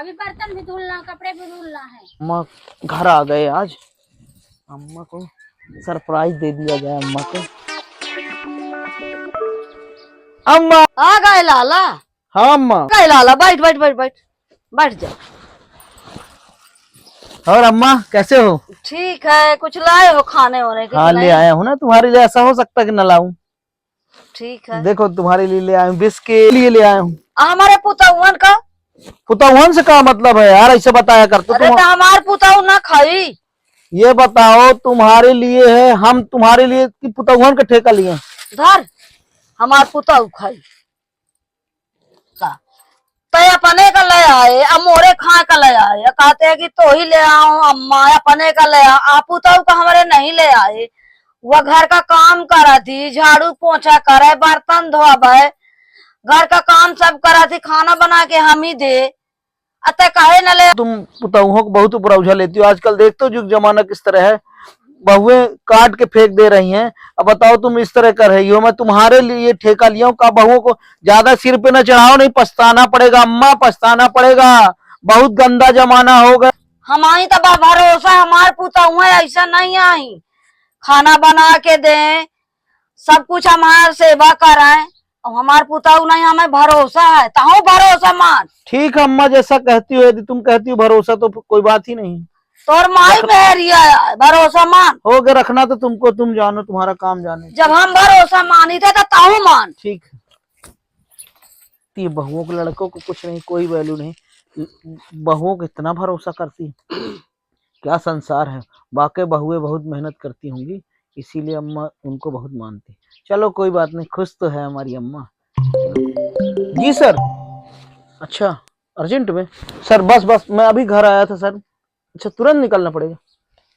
अभी बर्तन भी धुलना, कपड़े भी धुलना है। अम्मा घर आ गए आज। अम्मा को सरप्राइज दे दिया जाए अम्मा को। अम्मा आ गए लाला। हाँ अम्मा। गए लाला, बैठ बैठ बैठ बैठ बैठ जा। और अम्मा कैसे हो? ठीक है, कुछ लाए हो खाने होने के? हाँ ले आया हूँ ना, तुम्हारे लिए ऐसा हो सकता है कि न लाऊं? ठीक है, देखो तुम्हारे लिए ले आया हूँ, बिस्किट लिए ले आया हूँ। हमारे पुतौहन का। पुतौहन से क्या मतलब है यार, ऐसे बताया कर। अरे तो हमार पुतौ ना खाई। ये बताओ तुम्हारे लिए है, हम तुम्हारे लिए कि पुतौहन का ठेका लिए? धर, हमार पुतौ खाई का तो अपने का ले आए, अब मोरे खा का ले आए। कहते हैं कि तो ही ले आओ अम्मा, अपने का ले आओ। आप पुतौ का हमारे नहीं ले आए। वह घर का काम करा थी, झाड़ू पोछा करे, बर्तन धोबे, घर का काम सब करा थी, खाना बना के हम ही दे। अतः कहे न ले। तुम पुतौहों को बहुत ऊपर उछा लेती हो। आजकल देखते हो युग जमाना किस तरह है, बहुएं काट के फेंक दे रही हैं। अब बताओ तुम इस तरह कर रही हो। मैं तुम्हारे लिए ठेका लिया हूँ, का बहुओं को ज्यादा सिर पे न चढ़ाओ, नहीं पछताना पड़ेगा अम्मा, पछताना पड़ेगा। बहुत गंदा जमाना हो गया। हमारी तो भरोसा, हमार पुतौ है ऐसा नहीं आई। खाना बना के दें, सब कुछ हमार सेवा कराएं, और हमार पुतौ नहीं, हमें भरोसा है। ताऊ भरोसा मान। ठीक है अम्मा, जैसा कहती हो, यदि तुम कहती हो भरोसा तो कोई बात ही नहीं। तोर माई मेहरिया है, भरोसा मान। हो गया, रखना तो तुमको, तुम जानो, तुम्हारा काम जाने। जब हम भरोसा मानी थे तो ताऊ मान। ठीक है। ये बहुओं को, लड़कों को कुछ नहीं, कोई वैल्यू नहीं, बहुओं को इतना भरोसा करती है। क्या संसार है। वाकई बहुएं बहुत मेहनत करती होंगी, इसीलिए अम्मा उनको बहुत मानती। चलो कोई बात नहीं, खुश तो है हमारी अम्मा। जी सर। अच्छा अर्जेंट में सर, बस बस मैं अभी घर आया था सर। अच्छा तुरंत निकलना पड़ेगा?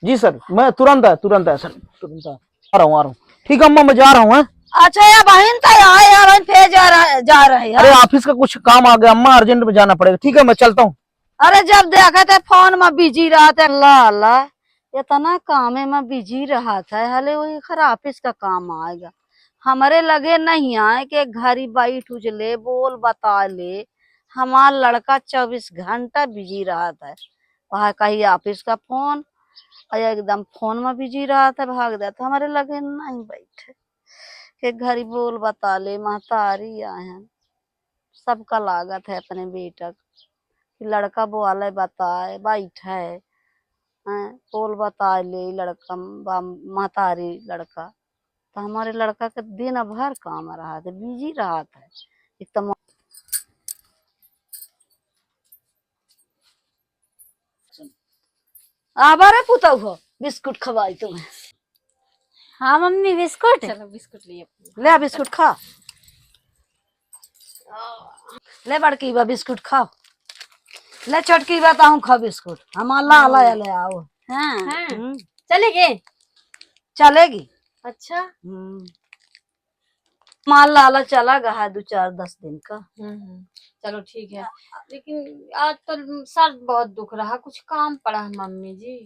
जी सर, मैं तुरंत आया सर, तुरंत आ रहा हूँ। ठीक है अम्मा, मैं जा रहा हूँ। अच्छा या बहन तो आए, बहन फिर जा रही है। अरे ऑफिस का कुछ काम आ गया अम्मा, अर्जेंट में जाना पड़ेगा। ठीक है मैं चलता हूँ। अरे जब देखा थे फोन में बिजी रहा था, लाला इतना काम में बिजी रहा था, हले वही खर ऑफिस का काम आएगा। हमारे लगे नहीं आए कि घर ही बैठ उजले बोल बता ले। हमारा लड़का 24 घंटा बिजी रहा था, वहां कहीं ऑफिस का फोन, और एकदम फोन में बिजी रहा था, भाग जाता। हमारे लगे नहीं बैठे कि घर ही बोल बता ले, महतारी आए हैं। सबका लागत है अपने बेटा, लड़का बोले बताए बैठे है, बोल बता ले लड़का महतारी लड़का। तो हमारे लड़का के दिन भर काम रहा था, बिजी रहा था एकदम। आबारे पुतौ हो, बिस्कुट खवाई तुम्हें। हाँ मम्मी बिस्कुट। चलो बिस्कुट लिए। ले बिस्कुट खा, ले बड़की बा बिस्कुट खाओ, ले छोटकी बा ताऊ खा बिस्कुट। हम अल्लाह ले आओ। हाँ चलेगे। चलेगी। अच्छा। माल लाला चला गया है 2-4-10 दिन का। चलो ठीक है, लेकिन आज तो सर बहुत दुख रहा, कुछ काम पड़ा है मम्मी जी,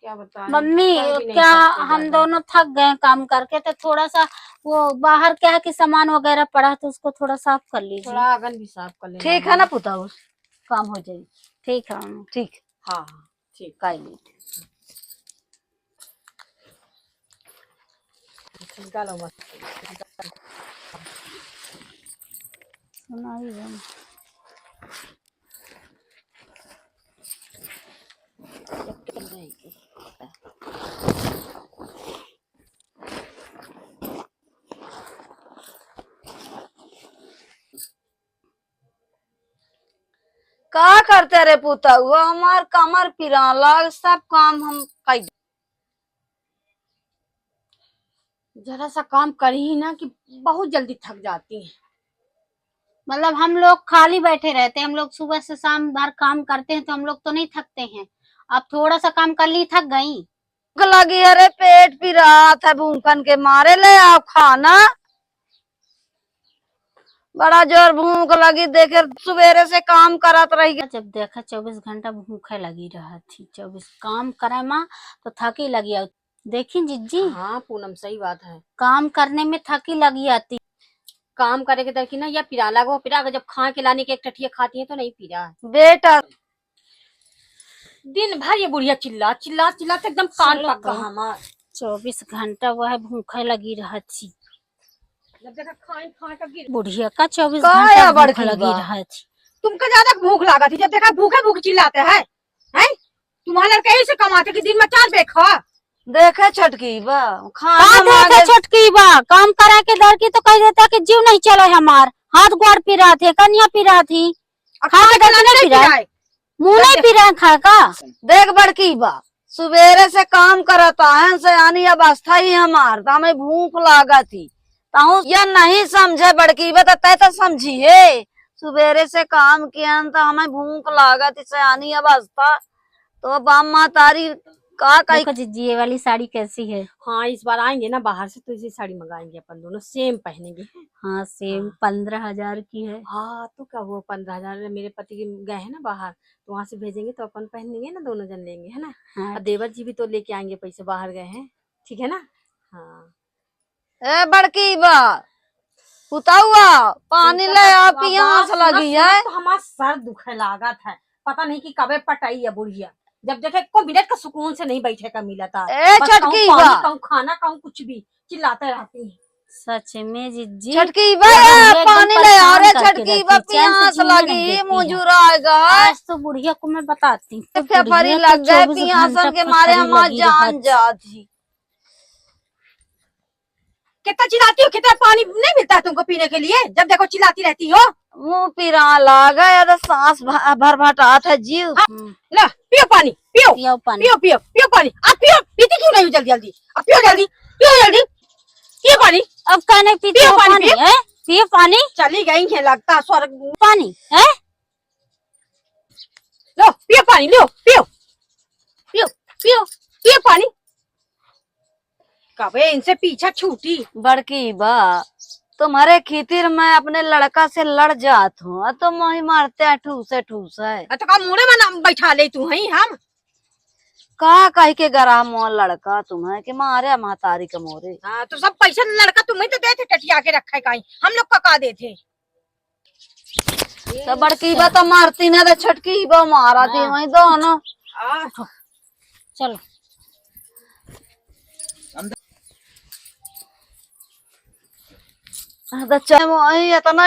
क्या बताएं। मम्मी कर भी नहीं क्या सकते हम ज्यादा। दोनों थक गए काम करके, तो थोड़ा सा वो बाहर क्या है कि सामान वगैरह पड़ा है, तो उसको थोड़ा साफ कर लीजिए। थोड़ा आंगन भी साफ कर लेना। ठीक है ना पुताऊ, काम हो जाएगी। ठीक है मम्मी। ठीक, हाँ हाँ ठीक। काई नहीं। निकालो मत। सुनाई है। का करते रे पुताऊ, हमार कमर पिराला, सब काम हम कई। जरा सा काम करी ही ना कि बहुत जल्दी थक जाती है। मतलब हम लोग खाली बैठे रहते हैं, हम लोग सुबह से शाम भर काम करते हैं, तो हम लोग तो नहीं थकते हैं। अब थोड़ा सा काम कर ली थक गई। भूख लगी, अरे पेट पिरा था, भूखन के मारे ले आओ खाना। बड़ा जोर भूख लगी, देखे सवेरे से काम करत रही। जब देखा 24 घंटा भूखे लगी रहा थी, 24 काम करे माँ तो थकी लगी आती। देखी जिज्जी, हाँ पूनम सही बात है, काम करने में थकी लगी आती। काम करे के देखी ना, या पिराला को पिरा, जब खा के लाने के एक टटिया खाती है तो नहीं पीरा। बेटा दिन भर ये बुढ़िया चिल्ला चिल्ला चिल्ला तो एकदम कान चलो पक गया तो। हमार। 24 घंटा वह भूखे लगी रहत थी। जब देखा खाए खाए का गिर। बुढ़िया का 24 काया घंटा भूख बड़की लगी बा। रहत थी। तुमको ज्यादा भूख लगा थी, जब देखा भूखे भूख चिल्लाते हैं। तुम्हारे लड़के ऐसे कमाते कि दिन में 4 बेर खा। देखे छटकी बा खाना का देखे मांगे छोटकी बा, काम करा के दर की तो कह देता कि जीव नहीं चला हमार, हाथ गोड़ पिरा थे, कन्या पिरा थी, खा के दर नहीं पिरा, मुंह नहीं पिरा खा का। देख बड़की बा सवेरे से काम करता है सयानी अवस्था ही हमार तो हमें भूख लागा थी ताऊ या नहीं समझे बड़की बा तो तय तो समझिए सवेरे से काम किया तो हमें भूख लागा थी सयानी अवस्था तो बाम माँ तारी का कही देखो जीजी ये वाली साड़ी कैसी है। हाँ इस बार आएंगे ना बाहर से तो इसी साड़ी मंगाएंगे अपन दोनों सेम पहनेंगे। हाँ सेम 15,000 की है। हाँ तो क्या वो 15,000 मेरे पति के गए हैं ना बाहर तो वहां से भेजेंगे तो अपन पहनेंगे ना, दोनों जन लेंगे है ना। हाँ और देवर जी भी तो लेके आएंगे पैसे, बाहर गए हैं, ठीक है ना। हाँ ए बड़की बा उतावा पानी ले आ पियास लगी है। तो हमारा सर दुखे लागत है, पता नहीं कि कबे पटाई है बुढ़िया। जब देखे को मिनट का सुकून से नहीं बैठे का मिला था। ए बस छटकी कहूं बा पानी, कहूं खाना, कहूं कुछ भी चिल्लाते रहती है। सच में जीजी छटकी बा एकदम पानी ले आ रे परेशान करके छटकी बा रखती, चैन से पियास जीने नहीं लगी देती है। मुजुरा आएगा आज तो बुढ़िया को मैं बताती हूँ, फेफरी बुढ़िया लग तो गए 24 पियासन घंटा के मारे फेफरी हमार लगी जान रहत। जाती। कितना चिल्लाती हो, कितना पानी नहीं मिलता है तुमको पीने के लिए, जब देखो चिल्लाती रहती हो। मुंह पिरा लागा या तो सांस भर भटात है जीव। ला पियो पानी, पियो पियो पानी। पियो पियो पियो पानी। आप पियो, पीती क्यों नहीं हो जल्दी जल्दी? अब पियो जल्दी, पियो जल्दी, पियो पानी। अब क्या नहीं पीते पियो हो पानी, पानी पियो। है? पियो पानी, चली गई है लगता स्वर्ग। पानी है। लो पियो पानी, लो पियो पियो पियो पियो पानी। कबे इनसे पीछा छूटी। बड़की बा तुम्हारे खीतिर मैं अपने लड़का से लड़ जात हूँ तो मोही मारते हैं ठूस है तो का मुड़े में नाम बैठा ले तू है हम। का कही के गरा मोह लड़का तुम्हें कि मारे महतारी के मोरे। हाँ तो सब पैसा लड़का तुम्हें तो देते टटिया के रखा है कहीं, हम लोग का देते। तो बड़की बा तो मारती ना तो छटकी बा मारा थी वही दोनों। चलो तो चाहे वही इतना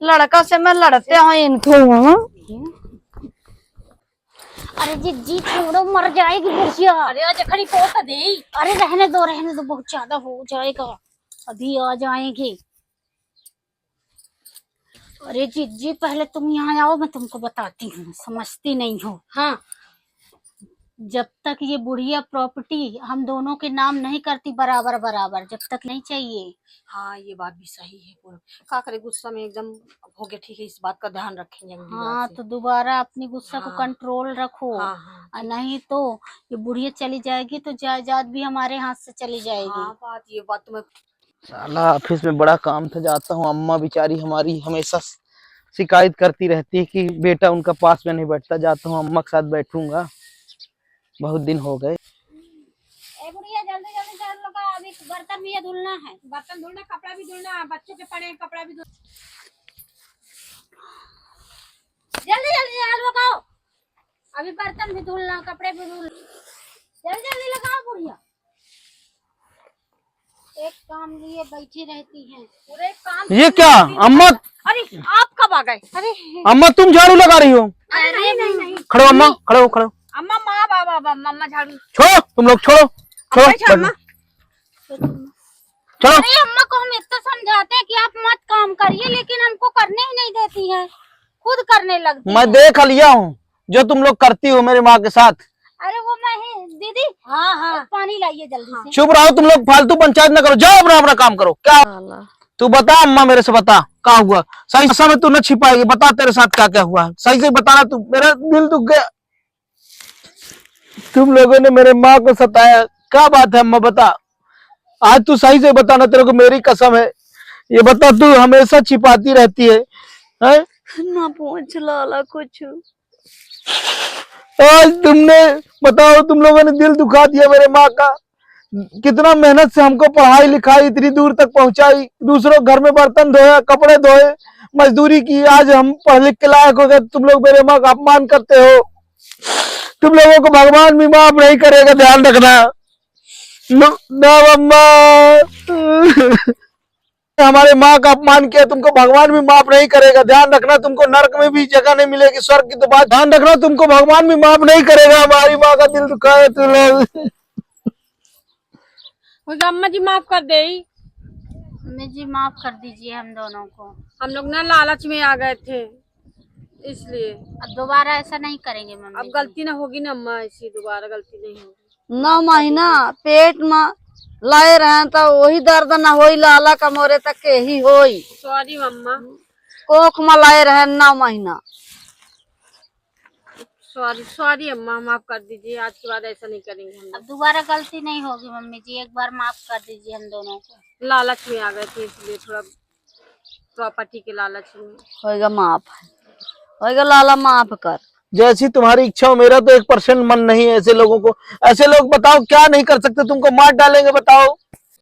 लड़का से मैं लड़ते हूँ इनको। अरे जीजी छोड़ो, मर जाएगी बुढ़िया। अरे आज खड़ी पोत दे। अरे रहने दो, बहुत ज्यादा हो जाएगा, अभी आ जाएंगे। अरे जीजी पहले तुम यहाँ आओ, मैं तुमको बताती हूँ, समझती नहीं हो। हाँ जब तक ये बुढ़िया प्रॉपर्टी हम दोनों के नाम नहीं करती बराबर बराबर, जब तक नहीं चाहिए। हाँ ये बात भी सही है पूनम। का करे गुस्सा में एकदम हो गया, ठीक है इस बात का ध्यान रखेंगे अगली बार हाँ से। तो दोबारा अपनी गुस्सा को हाँ। कंट्रोल रखो। हाँ हाँ और नहीं तो ये बुढ़िया चली जाएगी तो जायदाद भी हमारे हाथ से चली जाएगी। हाँ ये बात तो मैं। साला ऑफिस में बड़ा काम था, जाता हूँ। अम्मा बेचारी हमारी हमेशा शिकायत करती रहती है कि बेटा उनका पास में नहीं बैठता। जाता हूँ, अम्मा के साथ बैठूंगा, बहुत दिन हो गए। ए बुढ़िया जल्दी जल्दी कर लो, अभी बर्तन भी धुलना है। बर्तन धुलना, कपड़ा भी धुलना, बच्चों के पड़े हैं कपड़ा भी धुलना। जल्दी जल्दी लगाओ, अभी बर्तन भी धुलना, कपड़े भी धुलना, जल्दी जल्दी लगाओ बुढ़िया। एक काम लिए बैठी रहती हैं, पूरे काम। ये क्या अम्मा? अरे आप कब आ गए? अरे अम्मा तुम झाड़ू लगा रही हो? नहीं नहीं नहीं, खड़ो अम्मा, खड़ो खड़ो। अम्मा माँ बाबा मम्मा झाड़ू। छोड़ो तुम लोग, छोड़ो छोड़ो अम्मा छोड़ो। अरे अम्मा को हम इतना समझाते हैं कि आप मत काम करिए, लेकिन हमको करने ही नहीं देती है, खुद करने लगती मैं है। देख लिया हूँ जो तुम लोग करती हो मेरी माँ के साथ। अरे वो मैं ही दीदी। हाँ हाँ पानी लाइए जल्दी से। चुप रहो तुम लोग, फालतू पंचायत न करो, जाओ अपना अपना काम करो। क्या तू बता अम्मा, मेरे से बता क्या हुआ सही समय, तू न छिपाएगी, बता तेरे साथ क्या क्या हुआ, सही से बताना। तू, मेरा दिल दुख गया, तुम लोगों ने मेरे माँ को सताया। क्या बात है अम्मा, बता आज तू सही से बताना, तेरे को मेरी कसम है। ये बता, तू हमेशा छिपाती रहती है, हैं? ना पूछ लाला कुछ। आज तुमने बताओ, तुम लोगों ने दिल दुखा दिया मेरे माँ का। कितना मेहनत से हमको पढ़ाई लिखाई इतनी दूर तक पहुंचाई, दूसरों घर में बर्तन धोए, कपड़े धोए, मजदूरी की, आज हम पढ़ लिख के लायक हो गए, तुम लोग मेरे माँ का अपमान करते हो। तुम लोगों को भगवान भी माफ नहीं करेगा, ध्यान रखना। ना मम्मा, हमारे माँ का अपमान किया, तुमको भगवान भी माफ नहीं करेगा, ध्यान रखना। तुमको नरक में भी जगह नहीं मिलेगी, स्वर्ग की तो बात ध्यान रखना, तुमको भगवान भी माफ नहीं करेगा। हमारी माँ का दिल दुखाए तू लोग। अम्मा जी माफ कर दे। मम्मी जी माफ कर दीजिए हम दोनों को। हम लोग ना लालच में आ गए थे, इसलिए अब दोबारा ऐसा नहीं करेंगे मम्मी अब जी। गलती ना होगी ना अम्मा, ऐसी दोबारा गलती नहीं होगी। 9 महीना पेट में लाए रहे तो वही दर्द न होई, लाला का मोरे तक के ही होई। सॉरी मम्मा, कोख में लाए रहे 9 महीना। सॉरी सॉरी अम्मा, माफ कर दीजिए। आज के बाद ऐसा नहीं करेंगे हम अब लोग। दोबारा गलती नहीं होगी मम्मी जी, एक बार माफ कर दीजिए हम दोनों को। लालच में आ गए थे, इसलिए थोड़ा प्रॉपर्टी के लालच में। होएगा माफ, होएगा लाला माफ कर। जैसी तुम्हारी इच्छा हो, मेरा तो 1% मन नहीं है ऐसे लोगों को। ऐसे लोग बताओ क्या नहीं कर सकते, तुमको मार डालेंगे, बताओ।